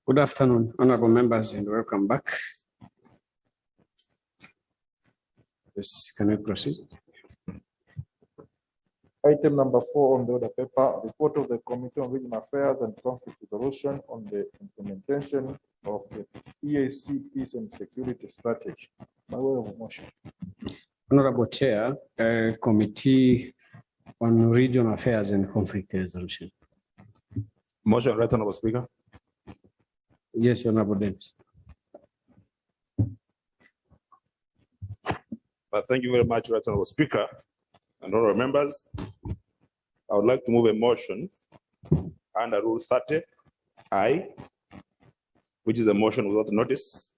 Good afternoon, honorable members, and welcome back. Yes, can we proceed? Item number 4 on the order paper, report of the Committee on Regional Affairs and Conflict Resolution on the implementation of the EAC Peace and Security Strategy. By way of motion. Honorable Chair, Committee on Regional Affairs and Conflict Resolution. Motion, right, Honorable Speaker. Yes, Honorable Dennis. Thank you very much, right, Honorable Speaker. And honorable members, I would like to move a motion under Rule 30I, which is a motion without notice.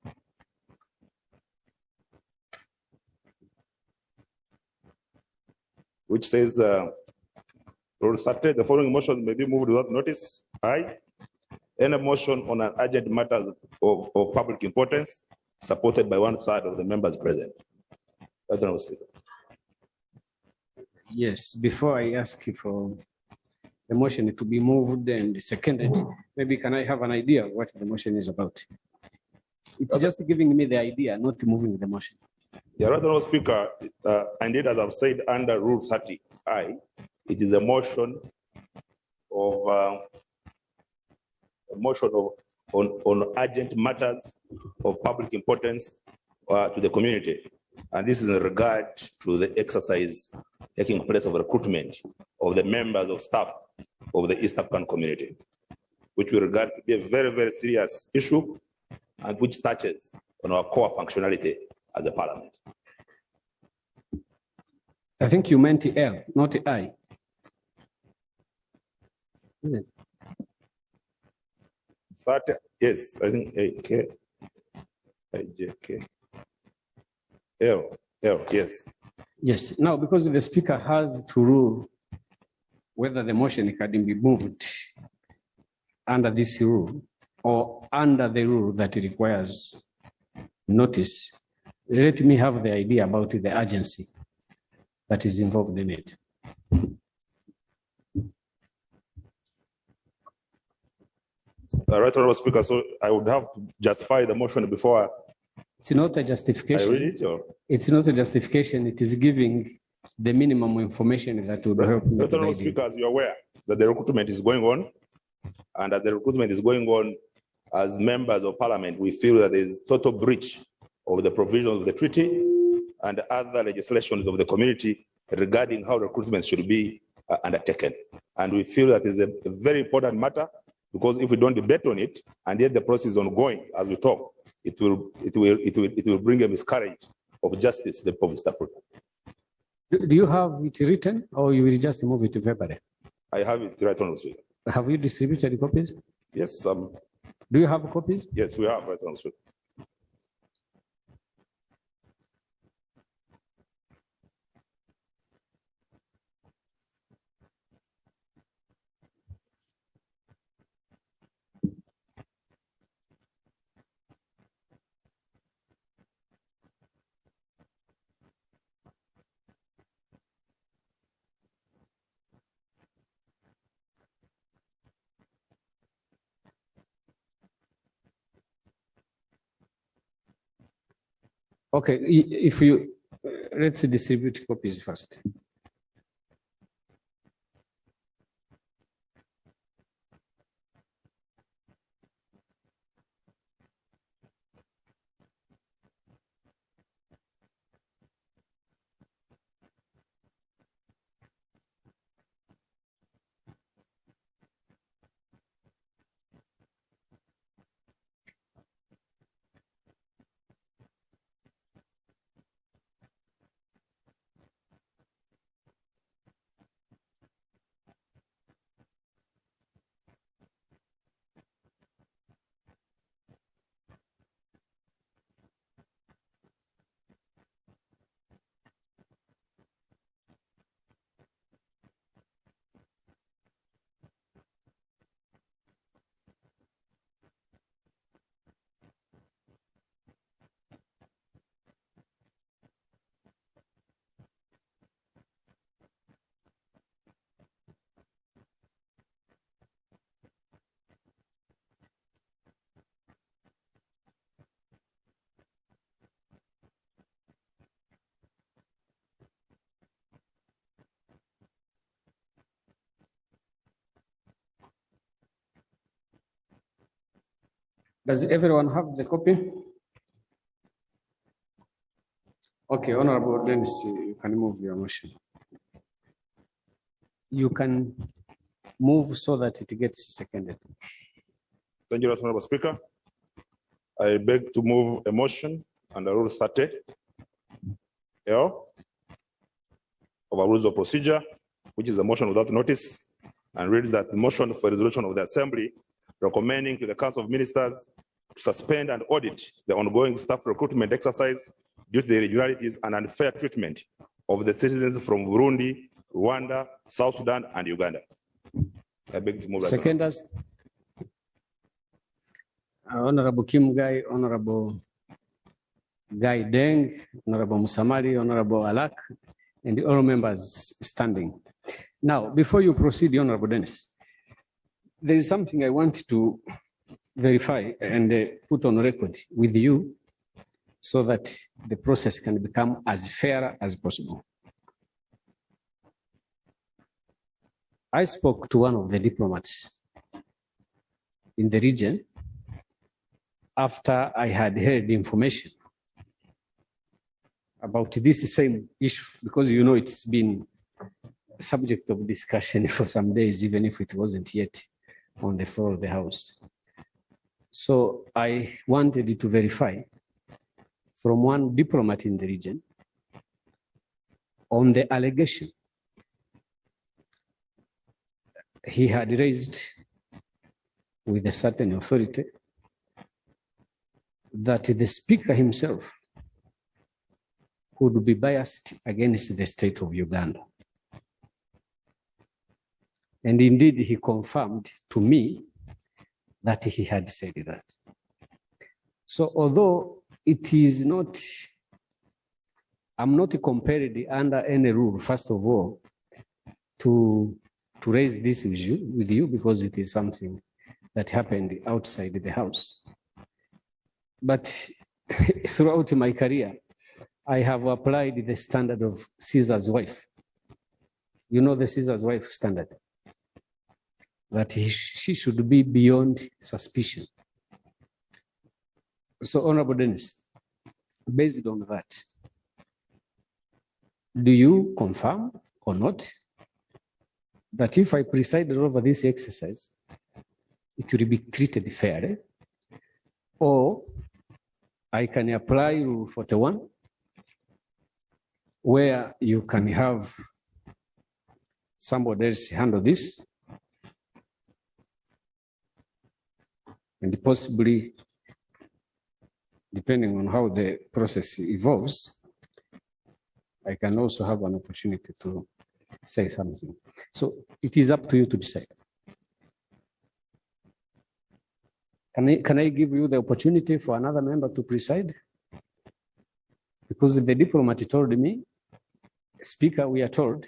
Which says, Rule 30, the following motion may be moved without notice. I, any motion on an urgent matter of public importance, supported by 1/3 of the members present. Right, Honorable Speaker. Yes, before I ask for the motion to be moved and seconded, maybe can I have an idea of what the motion is about? It's just giving me the idea, not moving the motion. Yeah, right, Honorable Speaker. Indeed, as I've said, under Rule 30I, it is a motion on urgent matters of public importance to the community. And this is in regard to the exercise taking place of recruitment of the members of staff of the East African community, which we regard to be a very, very serious issue and which touches on our core functionality as a parliament. I think you meant L, not I. Isn't it? 30, yes, I think AK, IJK, L, yes. Yes, now because the speaker has to rule whether the motion can be moved under this rule or under the rule that requires notice, let me have the idea about the urgency that is involved in it. Right, Honorable Speaker, so I would have to justify the motion before it's not a justification. I read it, or? It's not a justification. It is giving the minimum information that would help. Right, Honorable Speaker, as you're aware that the recruitment is going on, and that the recruitment is going on as members of parliament, we feel that there is total breach of the provisions of the treaty and other legislations of the community regarding how recruitment should be undertaken. And we feel that is a very important matter, because if we don't debate on it, and yet the process is ongoing as we talk, it will bring a miscarriage of justice to the people of East Africa. Do you have it written, or you will just move it to verbally? I have it right on the Speaker. Have you distributed copies? Yes. Do you have copies? Yes, we have right on the Speaker. Okay, if you let's distribute copies first. Does everyone have the copy? Okay, Honorable Dennis, you can move your motion. You can move so that it gets seconded. Thank you, Honorable Speaker. I beg to move a motion under Rule 30 L of our rules of procedure, which is a motion without notice, and read that the motion for resolution of the Assembly recommending to the Council of Ministers to suspend and audit the ongoing staff recruitment exercise due to the irregularities and unfair treatment of the citizens from Burundi, Rwanda, South Sudan, and Uganda. I beg to move that. Seconders. Honorable Kim Gai, Honorable Guy Deng, Honorable Musamali, Honorable Alak, and all members standing. Now, before you proceed, Honorable Dennis, there is something I want to verify and put on record with you so that the process can become as fair as possible. I spoke to one of the diplomats in the region after I had heard information about this same issue, because you know it's been a subject of discussion for some days, even if it wasn't yet on the floor of the House. So I wanted to verify from one diplomat in the region on the allegation he had raised with a certain authority that the speaker himself could be biased against the state of Uganda. And indeed, he confirmed to me that he had said that. So although it is not, I'm not compelled under any rule, first of all, to raise this issue with you because it is something that happened outside the House. But throughout my career, I have applied the standard of Caesar's wife. You know the Caesar's wife standard, that she should be beyond suspicion. So, Honorable Dennis, based on that, do you confirm or not that if I presided over this exercise, it will be treated fairly, or I can apply Rule 41, where you can have somebody else handle this, and possibly, depending on how the process evolves, I can also have an opportunity to say something. So it is up to you to decide. Can I give you the opportunity for another member to preside? Because the diplomat told me, Speaker, we are told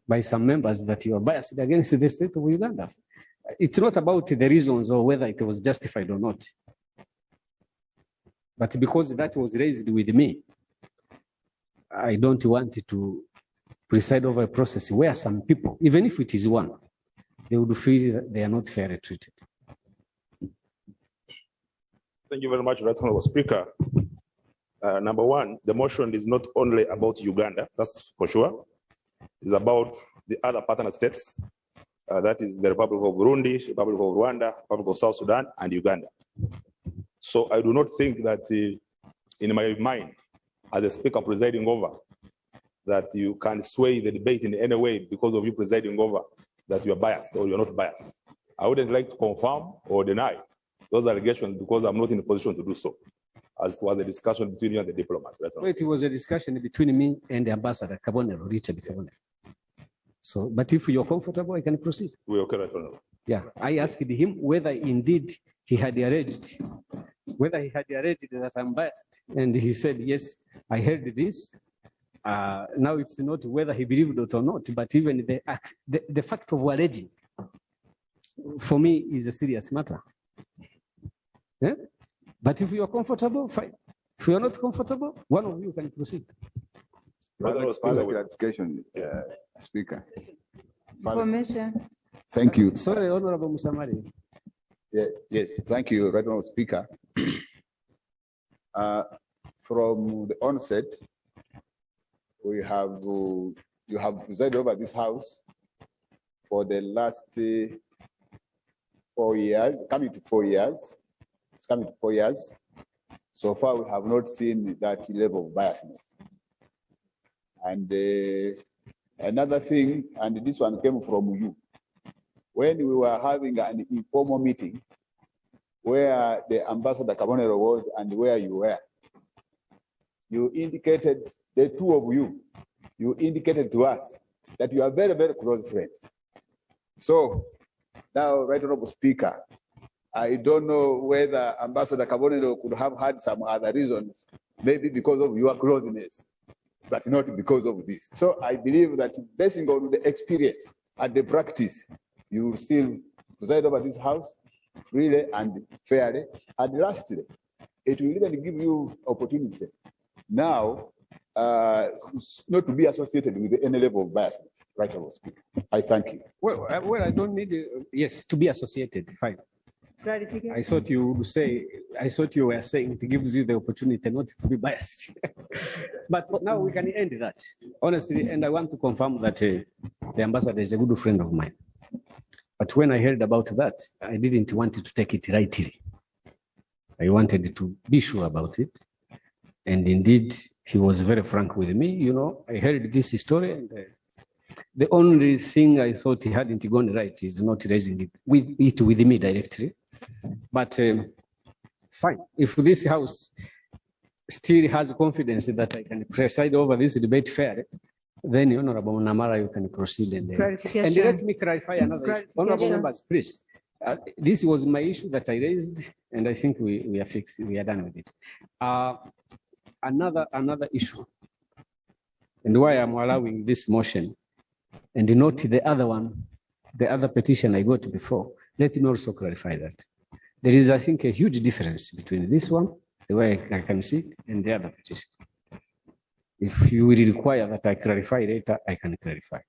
by some members that you are biased against the state of Uganda. It's not about the reasons or whether it was justified or not. But because that was raised with me, I don't want to preside over a process where some people, even if it is one, they would feel that they are not fairly treated. Thank you very much, Right Honorable Speaker. Number one, the motion is not only about Uganda, that's for sure. It's about the other partner states, that is the Republic of Burundi, Republic of Rwanda, Republic of South Sudan, and Uganda. So I do not think that in my mind, as a speaker presiding over, that you can sway the debate in any way because of you presiding over, that you are biased or you're not biased. I wouldn't like to confirm or deny those allegations because I'm not in a position to do so, as it was a discussion between you and the diplomat. Wait, it was a discussion between me and the ambassador, Kabonero, Richard Kabonero. So, but if you're comfortable, I can proceed. We're okay, Right Honorable. Yeah, I asked him whether indeed he had alleged, that I'm biased. And he said, yes, I heard this. Now it's not whether he believed it or not, but even the fact of alleging, for me, is a serious matter. Yeah? But if you are comfortable, fine. If you are not comfortable, one of you can proceed. Further clarification, Speaker. Information. Thank you. Sorry, Honorable Musamari. Yes, thank you, Right Honourable Speaker. From the onset, you have presided over this house for the last 4 years, coming to 4 years. It's coming to 4 years. So far, we have not seen that level of biasness. And another thing, and this one came from you, when we were having an informal meeting where the Ambassador Kabonero was and where you were, you indicated, the two of you indicated to us that you are very, very close friends. So now, Right Honourable Speaker, I don't know whether Ambassador Kabonero could have had some other reasons, maybe because of your closeness, but not because of this. So I believe that basing on the experience and the practice, you will still preside over this house freely and fairly. And lastly, it will even give you opportunity now not to be associated with any level of biasness. Right, Honourable Speaker. I thank you. Well, I don't need, yes, to be associated, fine. I thought you would say, I thought you were saying it gives you the opportunity not to be biased. But now we can end that, honestly, and I want to confirm that the ambassador is a good friend of mine. But when I heard about that, I didn't want to take it lightly. I wanted to be sure about it. And indeed, he was very frank with me. You know, I heard this story, and the only thing I thought he hadn't gone right is not raising it with me directly. But fine, if this house still has confidence that I can preside over this debate fairly, then Honorable Namara, you can proceed. And let me clarify another issue. Honorable members, please. This was my issue that I raised, and I think we are fixed. We are done with it. Another issue, and why I'm allowing this motion, and not the other one, the other petition I got before. Let me also clarify that. There is, I think, a huge difference between this one, the way I can see it, and the other petition. If you will require that I clarify later, I can clarify.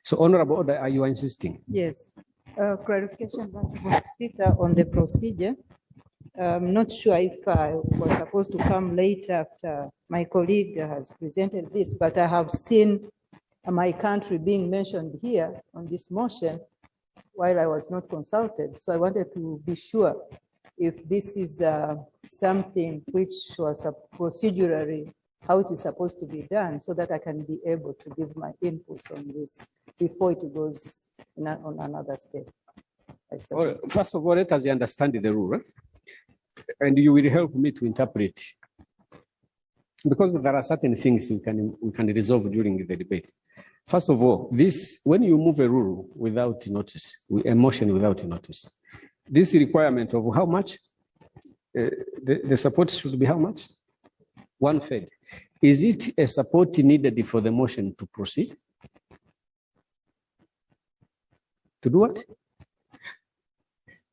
So, Honorable Order, are you insisting? Yes. Clarification, Speaker, on the procedure. I'm not sure if I was supposed to come late after my colleague has presented this, but I have seen my country being mentioned here on this motion while I was not consulted. So I wanted to be sure if this is something which was procedurally how it is supposed to be done, so that I can be able to give my inputs on this before it goes on another step. Well, first of all, let us understand the rule, and you will help me to interpret, because there are certain things we can resolve during the debate. First of all, this, when you move a rule without notice, a motion without notice, this requirement of how much, the support should be how much? 1/3. Is it a support needed for the motion to proceed? To do what?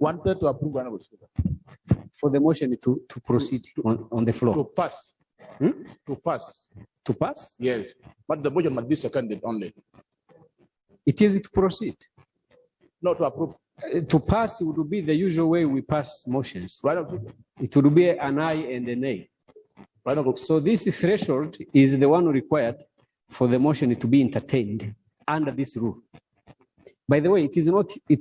1/3 to approve, Honourable Speaker. For the motion to proceed on the floor. To pass. To pass. To pass? Yes. But the motion must be seconded only. It is to proceed. Not to approve. To pass would be the usual way we pass motions. Right. It would be an aye and a nay. Right. So this threshold is the one required for the motion to be entertained under this rule. By the way, it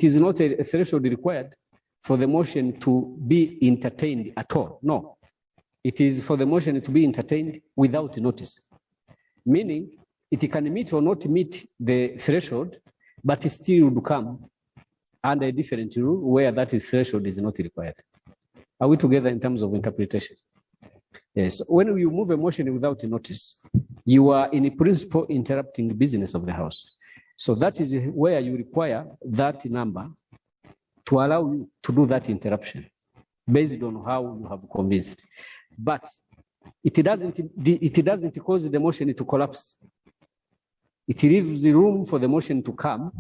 is not a threshold required for the motion to be entertained at all. No. It is for the motion to be entertained without notice. Meaning, it can meet or not meet the threshold, but it still would come under a different rule where that threshold is not required. Are we together in terms of interpretation? Yes. When you move a motion without notice, you are in principle interrupting the business of the House. So that is where you require that number to allow you to do that interruption based on how you have convinced. But it doesn't cause the motion to collapse. It leaves the room for the motion to come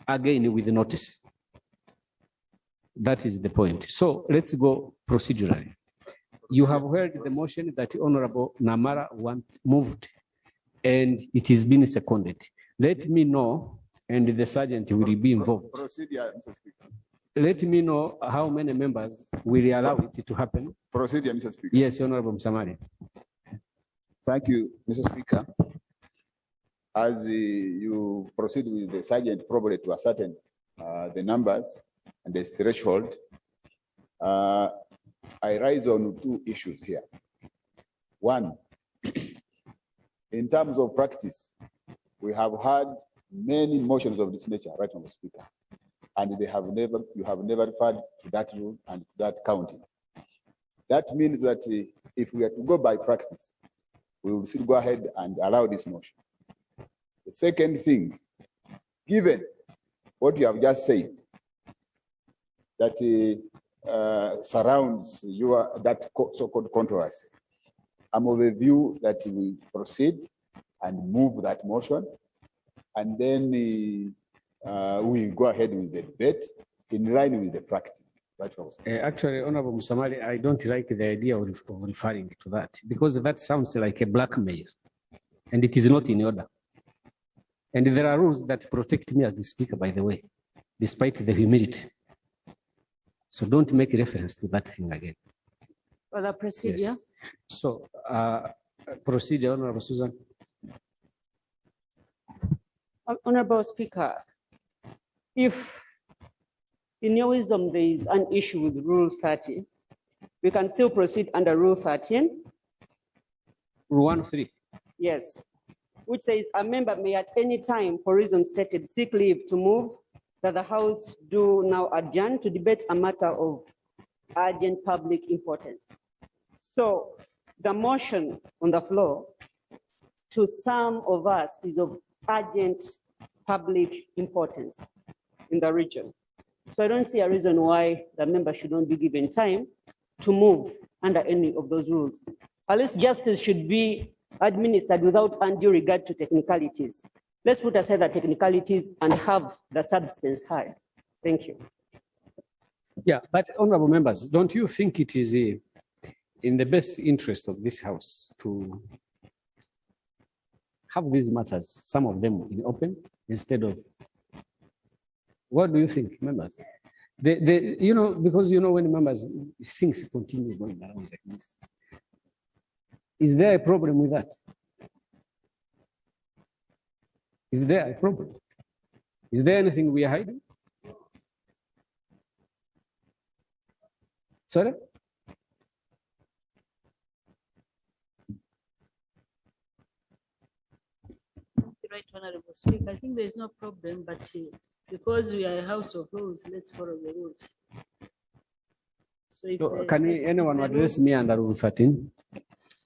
again with notice. That is the point. So let's go procedurally. You have heard the motion that Honorable Namara moved, and it has been seconded. Let me know, and the sergeant will be involved. Procedure, Mr. Speaker. let me know how many members will allow it to happen. Procedure, Mr. Speaker. Yes, Honorable Msamali. Thank you, Mr. Speaker. As you proceed with the sergeant probably to ascertain the numbers and the threshold, I rise on two issues here. One, in terms of practice, we have had many motions of this nature, right, Honorable Speaker, and you have never referred to that rule and to that counting. That means that if we are to go by practice, we will still go ahead and allow this motion. The second thing, given what you have just said, that surrounds that so-called controversy, I'm of a view that we proceed and move that motion, and then we go ahead with the debate in line with the practice. Actually, Honorable Msamali, I don't like the idea of referring to that because that sounds like a blackmail, and it is not in order. And there are rules that protect me as the speaker, by the way, despite the humility. So don't make reference to that thing again. Further procedure. Yes. So, procedure, Honorable Susan. Honorable Speaker, if in your wisdom there is an issue with Rule 30, we can still proceed under Rule 13. Rule 1.3. Yes, which says a member may at any time, for reasons stated, seek leave to move that the House do now adjourn to debate a matter of urgent public importance. So the motion on the floor to some of us is of urgent public importance in the region. So I don't see a reason why the member should not be given time to move under any of those rules. At least justice should be administered without undue regard to technicalities. Let's put aside the technicalities and have the substance heard. Thank you. Yeah, but honorable members, don't you think it is in the best interest of this House to have these matters, some of them in open, instead of, what do you think, members? You know, because you know when members, things continue going around like this. Is there a problem with that? Is there a problem? Is there anything we are hiding? Sorry? Right, Honorable Speaker. I think there is no problem, but because we are a house of rules, let's follow the rules. So can anyone address me under Rule 13?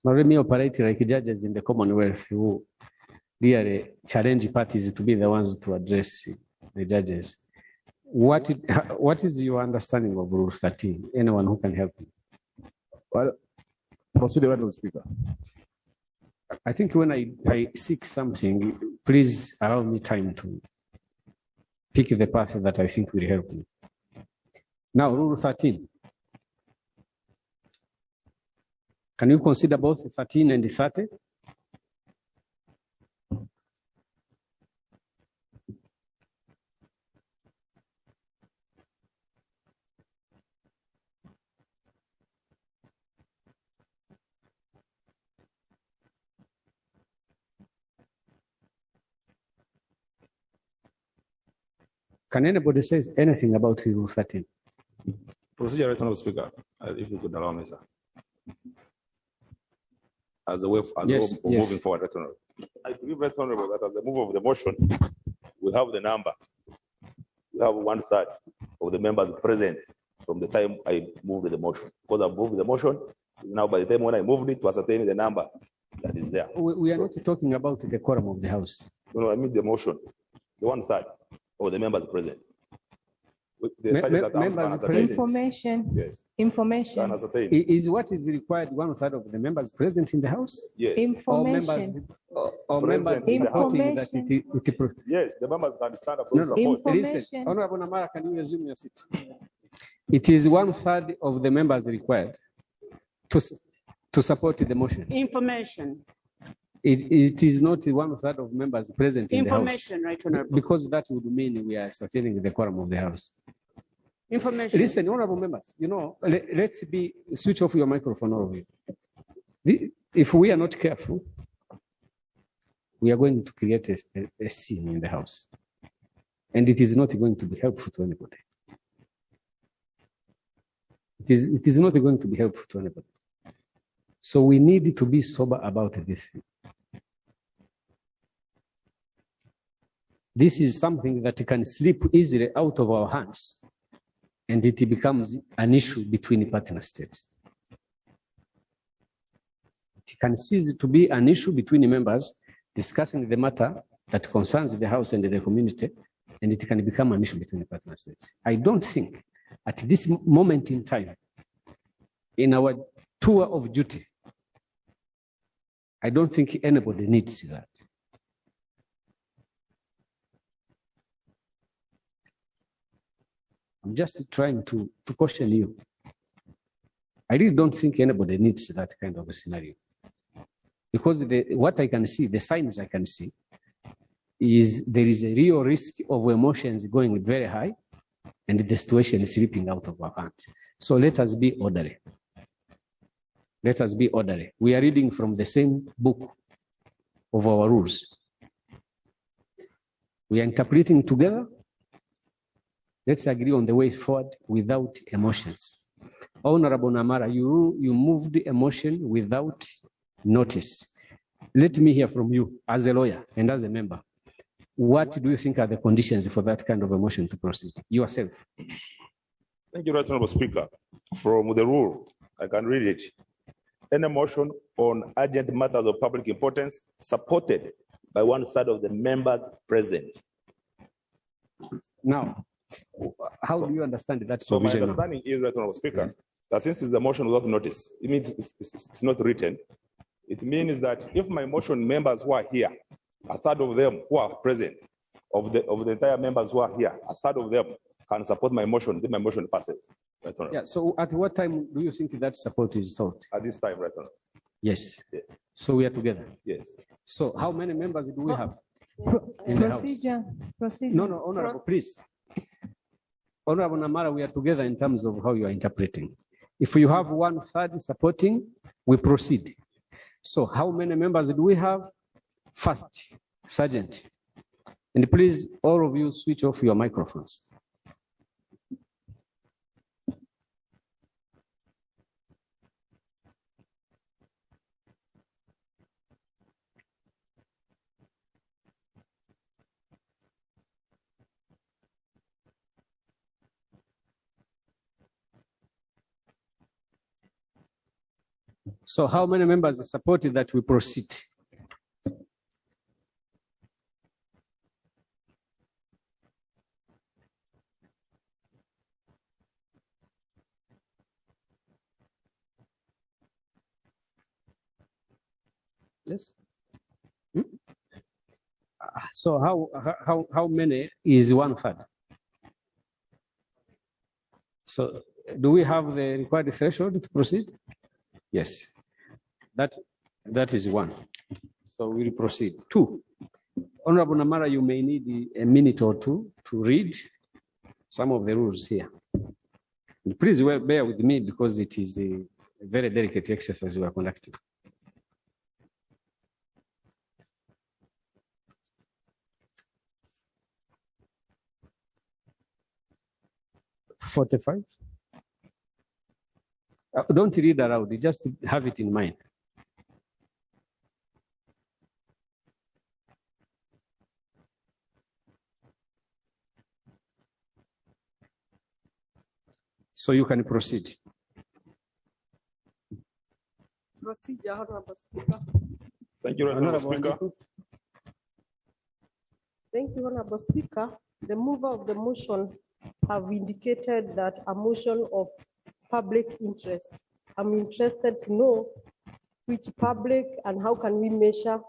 Now let me operate like judges in the Commonwealth who really challenge parties to be the ones to address the judges. What is your understanding of Rule 13? Anyone who can help me? Well, proceed, Honorable Speaker. I think when I seek something, please allow me time to pick the path that I think will help me. Now, Rule 13. Can you consider both 13 and 30? Can anybody say anything about Rule 13? Procedure, right, Honorable Speaker, if you could allow me, sir. As a way of moving forward, right, Honorable. I believe, right, Honorable, that as a move of the motion, we have the number. We have 1/3 of the members present from the time I moved the motion. Because I moved the motion, now by the time when I moved it to ascertain the number that is there. We are not talking about the quorum of the House. No, I mean the motion, the 1/3 of the members present. Members present. Information. Yes. Information. Can ascertain. Is what is required 1/3 of the members present in the House? Yes. Information. Or members supporting that Yes, the members can stand up. No. Support. Listen, Honorable Namara, can you resume your seat? It is 1/3 of the members required to support the motion. Information. It is not 1/3 of members present in the House. Information, right, Honorable. Because that would mean we are sustaining the quorum of the House. information. Listen, honorable members, you know, switch off your microphone, all of you. If we are not careful, we are going to create a scene in the house. And it is not going to be helpful to anybody. It is not going to be helpful to anybody. So we need to be sober about this. This is something that can slip easily out of our hands, and it becomes an issue between partner states. It can cease to be an issue between members discussing the matter that concerns the house and the community, and it can become an issue between the partner states. I don't think at this moment in time, in our tour of duty, I don't think anybody needs that. I'm just trying to caution you. I really don't think anybody needs that kind of a scenario. Because what I can see, the signs I can see, is there is a real risk of emotions going very high and the situation is slipping out of our hands. So let us be orderly. Let us be orderly. We are reading from the same book of our rules. We are interpreting together. Let's agree on the way forward without emotions. Honorable Namara, you moved the emotion without notice. Let me hear from you as a lawyer and as a member. What do you think are the conditions for that kind of emotion to proceed? Yourself. Thank you, Right Honorable Speaker. From the rule, I can read it. Any motion on urgent matters of public importance supported by 1/3 of the members present. Now, how do you understand that So my provision? understanding is, Right Honorable Speaker, that since it's a motion without notice, it means it's not written. It means that if my motion members who are here, 1/3 of them who are present, of the entire members who are here, 1/3 of them can support my motion, then my motion passes. Right Honorable. Yeah, so at what time do you think that support is sought? At this time, Right Honorable. Yes. Yes. So we are together. Yes. So how many members do we have in the house? Procedure. No, Honorable, please. Honorable Namara, we are together in terms of how you are interpreting. If you have 1/3 supporting, we proceed. So how many members do we have? First, Sergeant. And please, all of you switch off your microphones. So how many members supported that we proceed? Yes. So how many is 1/3? So do we have the required threshold to proceed? Yes, that is 1. So we'll proceed. 2, Honorable Namara, you may need a minute or 2 to read some of the rules here. And please bear with me because it is a very delicate exercise we are conducting. (45). Don't read aloud, you just have it in mind. So you can proceed. Procedure, Honorable Speaker. Thank you, Honorable Speaker. Thank you, Honorable Speaker. The mover of the motion have indicated that a motion of public interest. I'm interested to know which public and how can we measure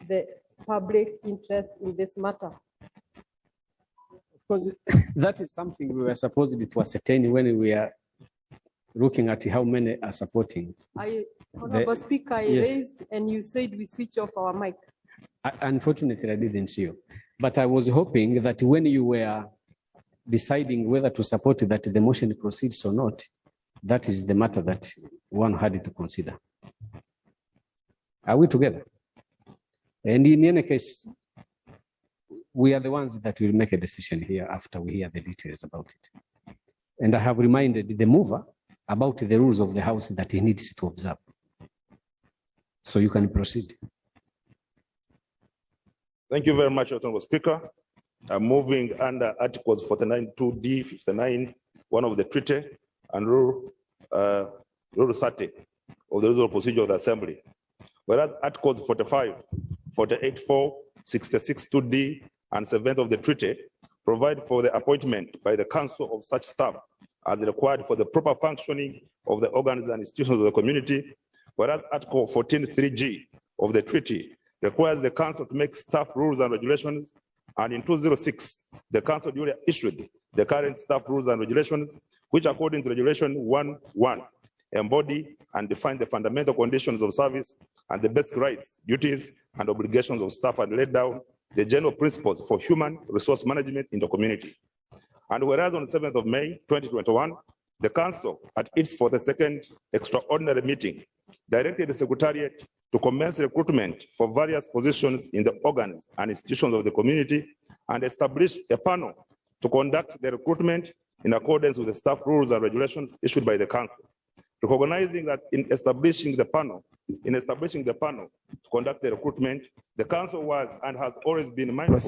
the public interest in this matter? Because that is something we were supposed to ascertain when we are looking at how many are supporting. Honorable Speaker, I yes. raised and you said we switch off our mic. Unfortunately, I didn't see you. But I was hoping that when you were deciding whether to support that the motion proceeds or not, that is the matter that one had to consider. Are we together? And in any case, we are the ones that will make a decision here after we hear the details about it. And I have reminded the mover about the rules of the House that he needs to observe. So you can proceed. Thank you very much, Honorable Speaker. I'm moving under Articles 49(2)D, 59, one of the treaty, and Rule 30 of the Rules of Procedure of the Assembly. Whereas Articles 45, 48(4), 66(2)D, and 7th of the treaty provide for the appointment by the Council of such staff as required for the proper functioning of the organs and institutions of the community. Whereas Article 14(3)G of the treaty requires the Council to make staff rules and regulations, and in 2006, the Council duly issued the current staff rules and regulations, which according to Regulation 1.1 embody and define the fundamental conditions of service and the basic rights, duties, and obligations of staff, and laid down the general principles for human resource management in the community. And whereas on 7th of May, 2021, the Council at its 42nd extraordinary meeting directed the Secretariat to commence recruitment for various positions in the organs and institutions of the community and establish a panel to conduct the recruitment in accordance with the staff rules and regulations issued by the Council. Recognizing that in establishing the panel to conduct the recruitment, the Council was and has always been mindful of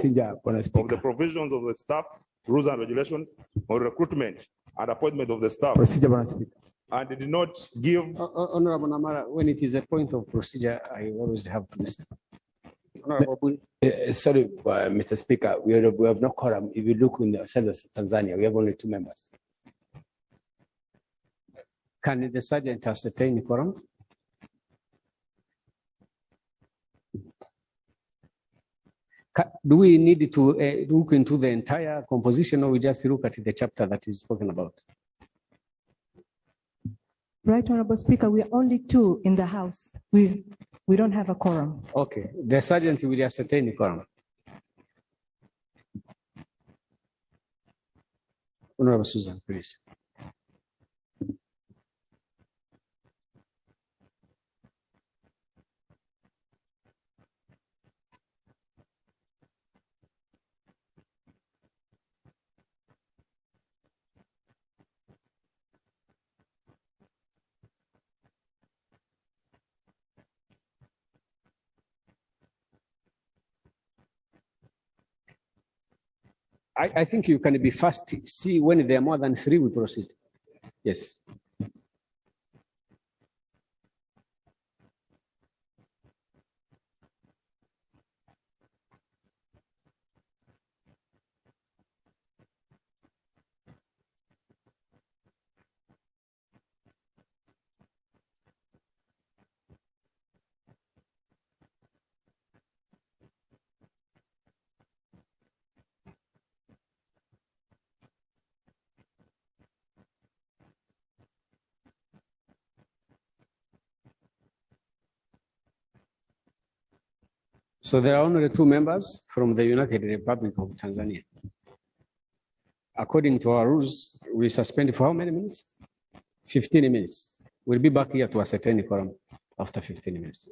the provisions of the staff rules and regulations on recruitment and appointment of the staff, and did not give. Honorable Namara, when it is a point of procedure, I always have to listen. Sorry, Mr. Speaker, we have no quorum. If you look in the census of Tanzania, we have only 2 members. Can the sergeant ascertain quorum? Do we need to look into the entire composition, or we just look at the chapter that is spoken about? Right, Honorable Speaker, we are only 2 in the House. We don't have a quorum. Okay, the sergeant will ascertain the quorum. Honorable Susan, please. I think you can be fast. See, when there are more than 3, we proceed. Yes. So there are only 2 members from the United Republic of Tanzania. According to our rules, we suspend for how many minutes? 15 minutes. We'll be back here to ascertain the quorum after 15 minutes.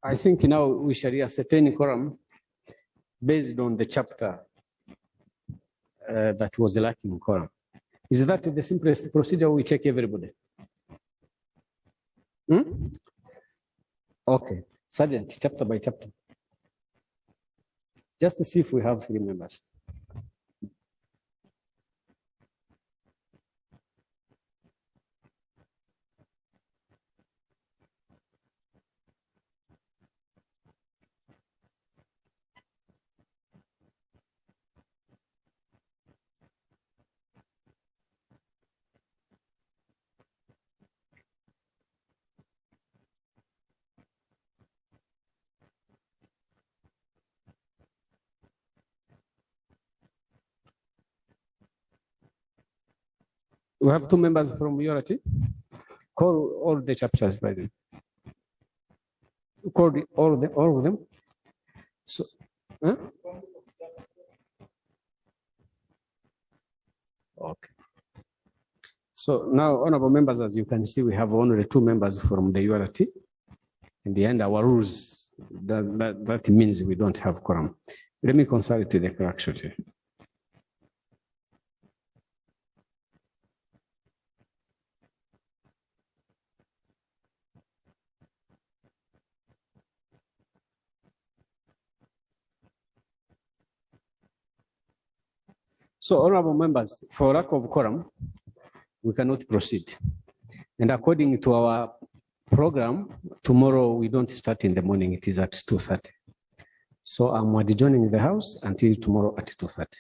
I think now we shall ascertain quorum based on the chapter that was lacking quorum. Is that the simplest procedure? We check everybody. Okay, Sergeant, chapter by chapter. Just to see if we have 3 members. We have 2 members from URT. Call all the chapters by them. Call all of them. So, huh? Okay. So now, honorable members, as you can see, we have only 2 members from the URT. In the end, our rules, that means we don't have quorum. Let me consult the clerk shortly. So, honorable members, for lack of quorum, we cannot proceed. And according to our program, tomorrow we don't start in the morning, it is at 2:30. So I'm adjourning the house until tomorrow at 2:30.